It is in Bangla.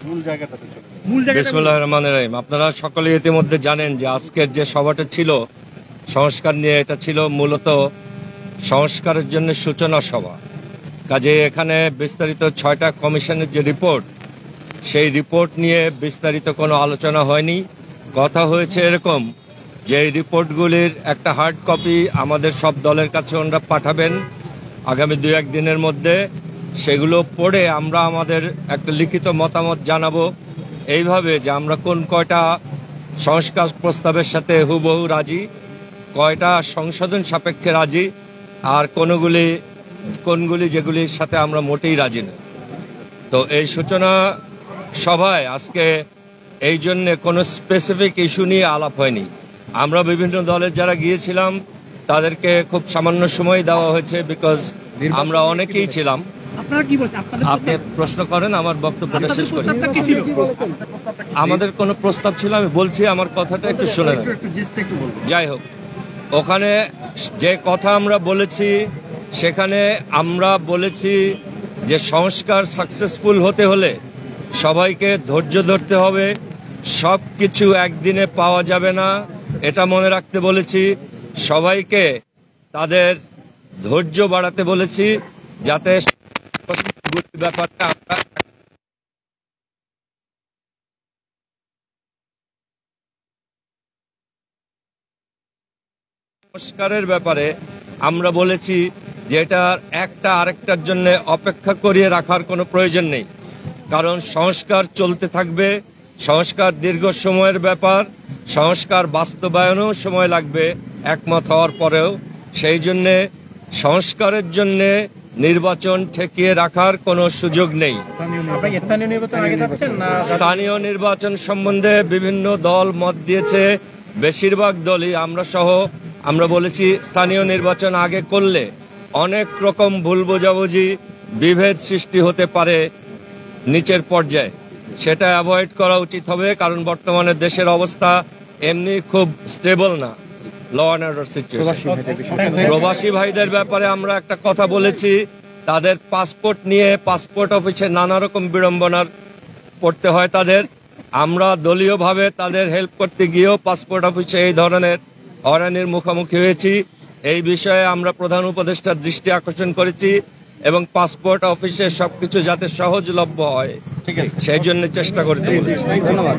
বিসমিল্লাহির রহমানির রহিম। আপনারা সকলে ইতিমধ্যে জানেন যে আজকের যে সভাটা ছিল সংস্কার নিয়ে, এটা ছিল মূলত সংস্কারের জন্য সূচনা সভা। কাজে এখানে বিস্তারিত 6টা কমিশনের যে রিপোর্ট, সেই রিপোর্ট নিয়ে বিস্তারিত কোনো আলোচনা হয়নি। কথা হয়েছে এরকম যে এই রিপোর্টগুলির একটা হার্ড কপি আমাদের সব দলের কাছে ওনারা পাঠাবেন আগামী 2-1 দিনের মধ্যে। সেগুলো পড়ে আমরা আমাদের একটা লিখিত মতামত জানাবো, এইভাবে যে আমরা কয়টা সংস্কার প্রস্তাবের সাথে হুবহু রাজি, কয়টা সংশোধন সাপেক্ষে রাজি, আর কোনগুলি যেগুলির সাথে আমরা মোটেই রাজি না। তো এই সূচনা সভায় আজকে এই জন্যে কোনো স্পেসিফিক ইস্যু নিয়ে আলাপ হয়নি। আমরা বিভিন্ন দলের যারা গিয়েছিলাম তাদেরকে খুব সামান্য সময় দেওয়া হয়েছে, বিকজ আমরা অনেকেই ছিলাম। আপনি প্রশ্ন করেন, আমার বক্তব্যটা শেষ করি। আমাদের কোনো প্রস্তাব ছিল, আমি বলছি, আমার কথাটা একটু শুনে নেন। যাই হোক, ওখানে যে কথা আমরা বলেছি, সেখানে আমরা বলেছি যে সংস্কার সাকসেসফুল হতে হলে সবাইকে ধৈর্য ধরতে হবে, সব কিছু একদিনে পাওয়া যাবে না, এটা মনে রাখতে বলেছি। সবাইকে তাদের ধৈর্য বাড়াতে বলেছি, যাতে ব্যাপারটা আমরা সংস্কারের ব্যাপারে আমরা বলেছি যে এটার একটা আরেকটার জন্য অপেক্ষা করিয়ে রাখার কোনো প্রয়োজন নেই, কারণ সংস্কার চলতে থাকবে। সংস্কার দীর্ঘ সময়ের ব্যাপার, সংস্কার বাস্তবায়নেও সময় লাগবে একমত হওয়ার পরেও। সেই জন্যে সংস্কারের জন্যে নির্বাচন ঠেকিয়ে রাখার কোনো সুযোগ নেই। স্থানীয় নির্বাচন সম্বন্ধে বিভিন্ন দল মত দিয়েছে, বেশিরভাগ দলই আমরা সহ আমরা বলেছি স্থানীয় নির্বাচন আগে করলে অনেক রকম ভুল বোঝাবুঝি, বিভেদ সৃষ্টি হতে পারে নিচের পর্যায়ে, সেটা অ্যাভয়েড করা উচিত হবে। কারণ বর্তমানে দেশের অবস্থা এমনি খুব স্টেবল না, ল অ্যান্ড অর্ডার সিচুয়েশন। প্রবাসী ভাইদের ব্যাপারে আমরা একটা কথা বলেছি, তাদের পাসপোর্ট নিয়ে পাসপোর্ট অফিসে নানা রকম বিড়ম্বনার পড়তে হয় তাদের। আমরা দলীয়ভাবে তাদের হেল্প করতে গিয়েও পাসপোর্ট অফিসে এই ধরনের হয়রানির মুখোমুখি হয়েছি। এই বিষয়ে আমরা প্রধান উপদেষ্টার দৃষ্টি আকর্ষণ করেছি এবং পাসপোর্ট অফিসে সবকিছু যাতে সহজলভ্য হয় সেই জন্য চেষ্টা করতে বলেছি। ধন্যবাদ।